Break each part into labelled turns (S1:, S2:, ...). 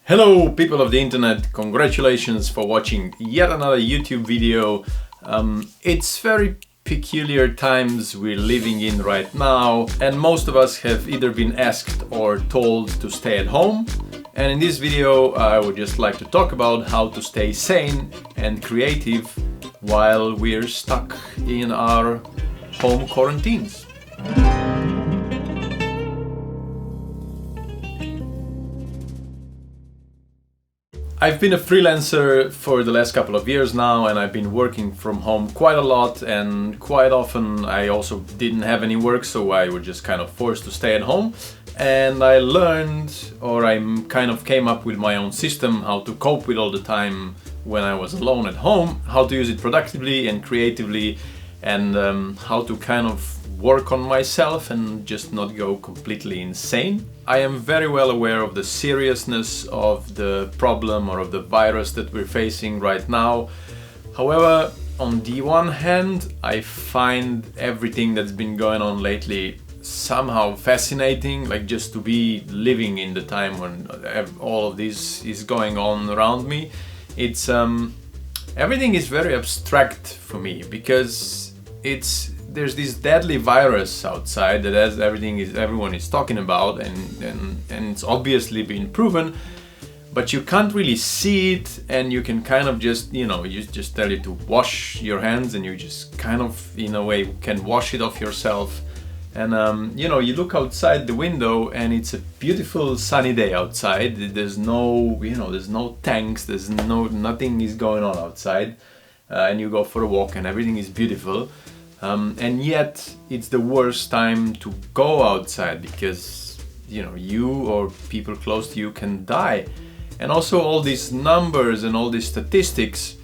S1: Hello people of the internet, congratulations for watching yet another YouTube video. It's very peculiar times we're living in right now, and most of us have either been asked or told to stay at home. And in this video I would just like to talk about how to stay sane and creative while we're stuck in our home quarantines. I've been a freelancer for the last couple of years now, and I've been working from home quite a lot, and quite often I also didn't have any work, so I was just kind of forced to stay at home. And I learned, or I kind of came up with my own system how to cope with all the time when I was alone at home, how to use it productively and creatively, and how to kind of work on myself and just not go completely insane. I am very well aware of the seriousness of the problem or of the virus that we're facing right now. However, on the one hand, I find everything that's been going on lately somehow fascinating, like just to be living in the time when all of this is going on around me. It's everything is very abstract for me, because there's this deadly virus outside that everyone is talking about, and it's obviously been proven, but you can't really see it, and you can kind of just, you just tell you to wash your hands, and you just kind of in a way can wash it off yourself. And you look outside the window and it's a beautiful sunny day outside. There's no tanks, nothing is going on outside, and you go for a walk and everything is beautiful. And yet it's the worst time to go outside, because you or people close to you can die. And also all these numbers and all these statistics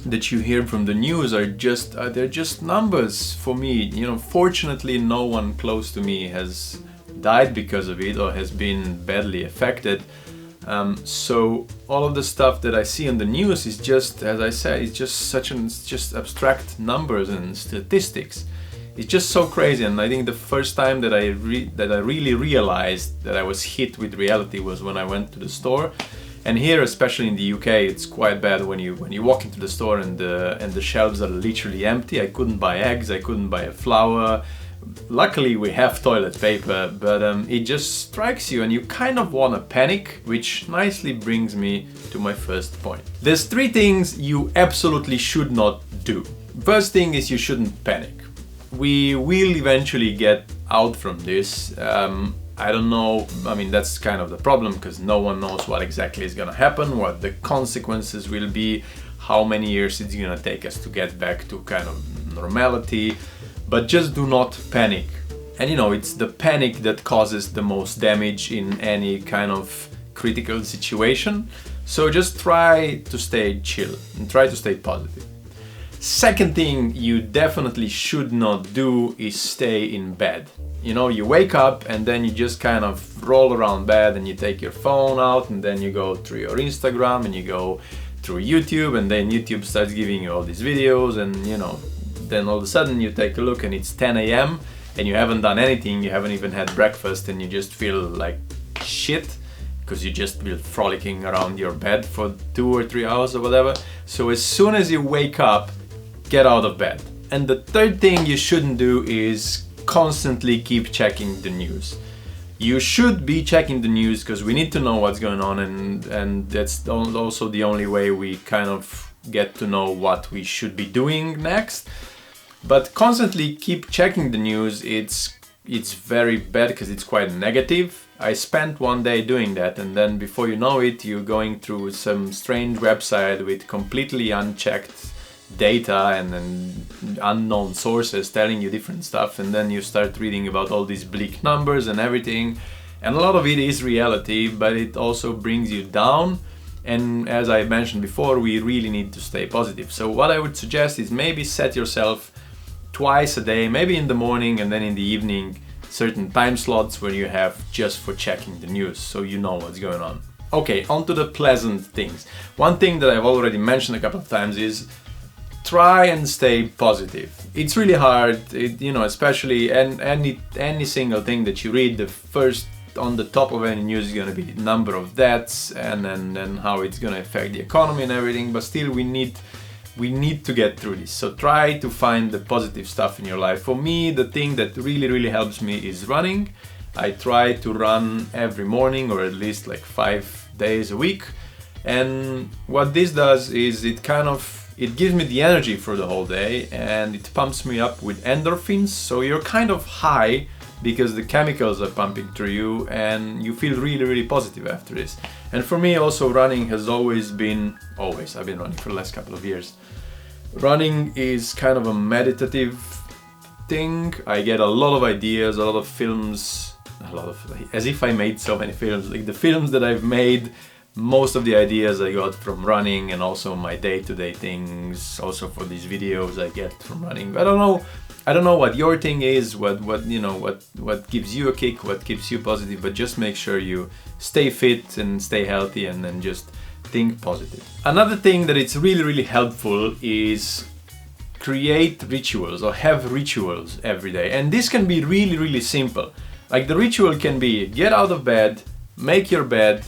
S1: that you hear from the news are they're just numbers for me. Fortunately no one close to me has died because of it or has been badly affected. So all of the stuff that I see on the news is just, as I said, it's just abstract numbers and statistics. It's just so crazy. And I think the first time that I really realized that I was hit with reality was when I went to the store. And here, especially in the UK, it's quite bad when you walk into the store and the shelves are literally empty. I couldn't buy eggs, I couldn't buy a flour. Luckily we have toilet paper, but it just strikes you and you kind of want to panic, which nicely brings me to my first point. There's 3 things you absolutely should not do. First thing is you shouldn't panic. We will eventually get out from this. I don't know, that's kind of the problem, because no one knows what exactly is gonna happen, what the consequences will be, how many years it's gonna take us to get back to kind of normality. But just do not panic. And it's the panic that causes the most damage in any kind of critical situation. So just try to stay chill and try to stay positive. Second thing you definitely should not do is stay in bed. You wake up and then you just kind of roll around bed and you take your phone out, and then you go through your Instagram and you go through YouTube, and then YouTube starts giving you all these videos, and then all of a sudden you take a look and it's 10 a.m. and you haven't done anything, you haven't even had breakfast, and you just feel like shit because you just been frolicking around your bed for 2 or 3 hours or whatever. So as soon as you wake up, get out of bed. And the third thing you shouldn't do is constantly keep checking the news. You should be checking the news because we need to know what's going on, and that's also the only way we kind of get to know what we should be doing next. But constantly keep checking the news, it's very bad because it's quite negative. I spent one day doing that, and then before you know it, you're going through some strange website with completely unchecked data and then unknown sources telling you different stuff, and then you start reading about all these bleak numbers and everything, and a lot of it is reality, but it also brings you down. And as I mentioned before, we really need to stay positive. So what I would suggest is maybe set yourself twice a day, maybe in the morning and then in the evening, certain time slots where you have just for checking the news, so you know what's going on. Okay, on to the pleasant things. One thing that I've already mentioned a couple of times is try and stay positive. It's really hard, especially any single thing that you read, the first on the top of any news is going to be the number of deaths and then how it's going to affect the economy and everything, but still we need to get through this. So try to find the positive stuff in your life. For me, the thing that really helps me is running. I try to run every morning, or at least like 5 days a week. And what this does is it gives me the energy for the whole day, and it pumps me up with endorphins. So you're kind of high because the chemicals are pumping through you, and you feel really positive after this. And for me also, running has I've been running for the last couple of years. Running is kind of a meditative thing. I get a lot of ideas, a lot of films, as if I made so many films. Like the films that I've made, most of the ideas I got from running, and also my day-to-day things, also for these videos I get from running. I don't know what your thing is, what gives you a kick, what keeps you positive, but just make sure you stay fit and stay healthy, and then just think positive. Another thing that it's really helpful is create rituals, or have rituals every day. And this can be really simple. Like the ritual can be get out of bed, make your bed,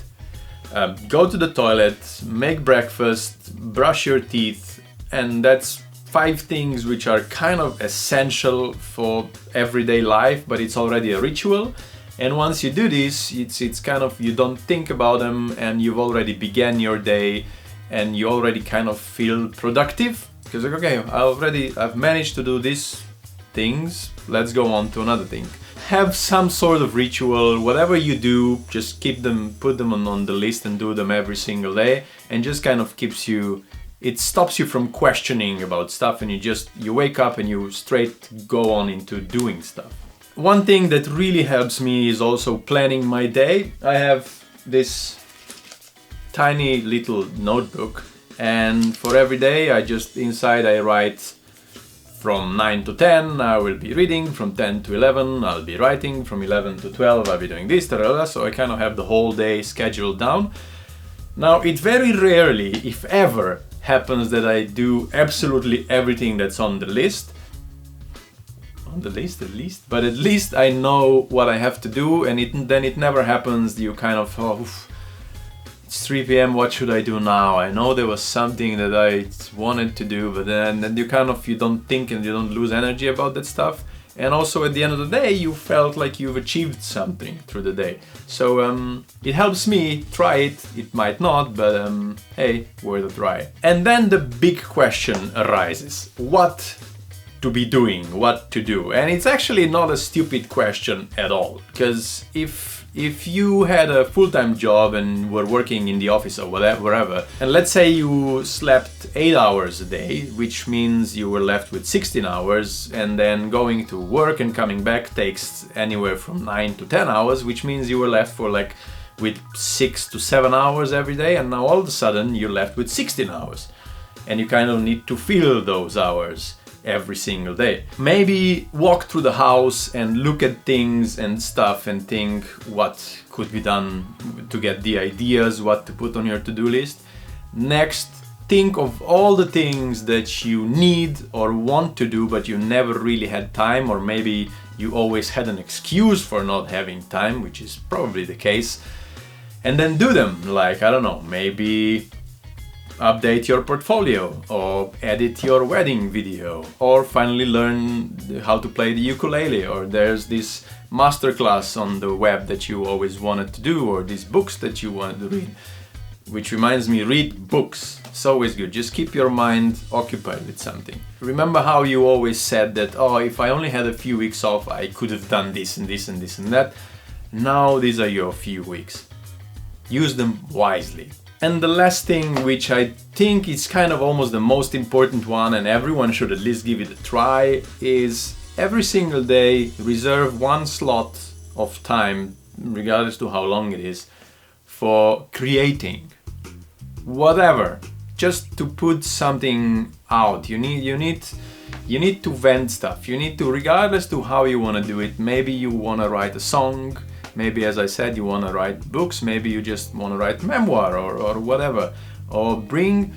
S1: go to the toilet, make breakfast, brush your teeth, and that's 5 things which are kind of essential for everyday life, but it's already a ritual. And once you do this, it's kind of, you don't think about them, and you've already began your day, and you already kind of feel productive, because like, okay, I've managed to do these things, let's go on to another thing. Have some sort of ritual, whatever you do, just put them on the list and do them every single day, and just kind of it stops you from questioning about stuff, and you wake up and you straight go on into doing stuff. One thing that really helps me is also planning my day. I have this tiny little notebook, and for every day inside I write from 9 to 10 I will be reading, from 10 to 11 I'll be writing, from 11 to 12 I'll be doing this, so I kind of have the whole day scheduled down. Now, it very rarely, if ever, happens that I do absolutely everything that's on the list. But at least I know what I have to do, and then it never happens. You kind of, it's 3 p.m. what should I do now? I know there was something that I wanted to do, but then you don't think and you don't lose energy about that stuff. And also at the end of the day, you felt like you've achieved something through the day. So it helps me. Try it. It might not, but hey, worth a try. And then the big question arises: what to be doing, what to do? And it's actually not a stupid question at all, because if you had a full-time job and were working in the office or wherever, and let's say you slept 8 hours a day, which means you were left with 16 hours, and then going to work and coming back takes anywhere from 9 to 10 hours, which means you were left with 6 to 7 hours every day, and now all of a sudden you're left with 16 hours, and you kind of need to fill those hours every single day. Maybe walk through the house and look at things and stuff and think what could be done to get the ideas, what to put on your to-do list. Next, think of all the things that you need or want to do but you never really had time, or maybe you always had an excuse for not having time, which is probably the case, and then do them. Like, I don't know, maybe update your portfolio, or edit your wedding video, or finally learn how to play the ukulele, or there's this masterclass on the web that you always wanted to do, or these books that you wanted to read. Which reminds me, read books. It's always good. Just keep your mind occupied with something. Remember how you always said that, oh, if I only had a few weeks off, I could have done this and this and this and that. Now these are your few weeks. Use them wisely. And the last thing, which I think is kind of almost the most important one, and everyone should at least give it a try, is every single day reserve one slot of time, regardless to how long it is, for creating whatever, just to put something out. You need to vent stuff. You need to, regardless to how you want to do it. Maybe you want to write a song. Maybe, as I said, you want to write books. Maybe you just want to write memoir or whatever. Or bring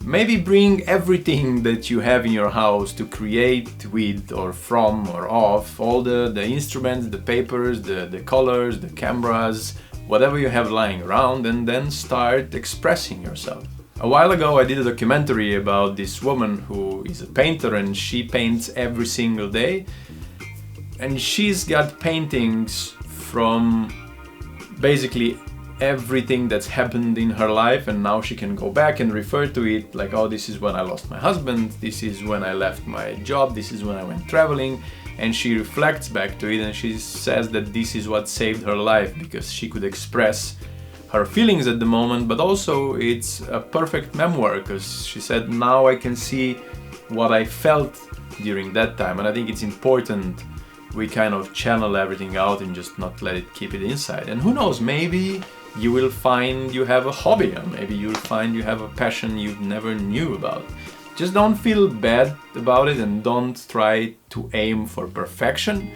S1: Maybe bring everything that you have in your house to create with or from or of, all the instruments, the papers, the colors, the cameras, whatever you have lying around, and then start expressing yourself. A while ago I did a documentary about this woman who is a painter, and she paints every single day, and she's got paintings from basically everything that's happened in her life, and now she can go back and refer to it like, oh, this is when I lost my husband, this is when I left my job, this is when I went traveling, and she reflects back to it and she says that this is what saved her life, because she could express her feelings at the moment, but also it's a perfect memoir, because she said, now I can see what I felt during that time. And I think it's important we kind of channel everything out and just not let it keep it inside. And who knows, maybe you will find you have a hobby, or maybe you'll find you have a passion you never knew about. Just don't feel bad about it and don't try to aim for perfection.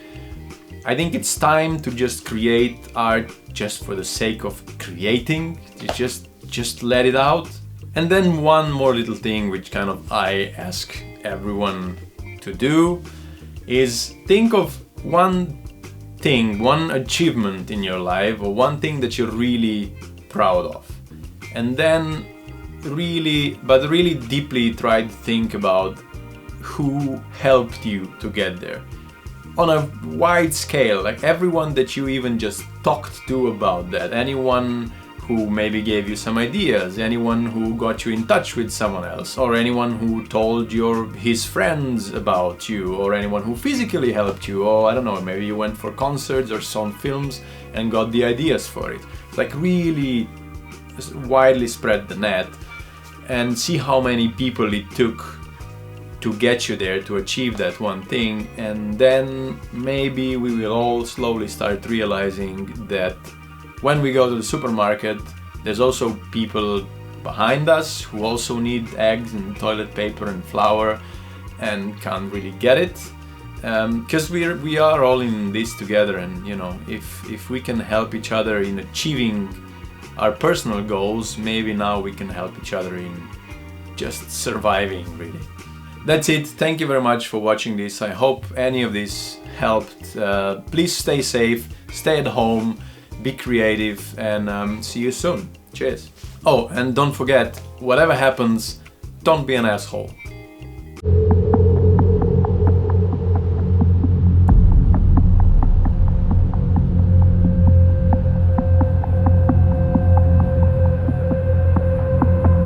S1: I think it's time to just create art just for the sake of creating. Just let it out. And then one more little thing which kind of I ask everyone to do is think of one thing, one achievement in your life, or one thing that you're really proud of. And then really deeply try to think about who helped you to get there. On a wide scale, like everyone that you even just talked to about that, anyone who maybe gave you some ideas, anyone who got you in touch with someone else, or anyone who told his friends about you, or anyone who physically helped you, or I don't know, maybe you went for concerts or saw films and got the ideas for it. It's like really widely spread the net and see how many people it took to get you there, to achieve that one thing, and then maybe we will all slowly start realizing that when we go to the supermarket, there's also people behind us who also need eggs and toilet paper and flour and can't really get it, because we are all in this together. And you know, if we can help each other in achieving our personal goals, maybe now we can help each other in just surviving, really. That's it. Thank you very much for watching this. I hope any of this helped. Please stay safe, stay at home, be creative, and see you soon. Cheers. Oh, and don't forget, whatever happens, don't be an asshole.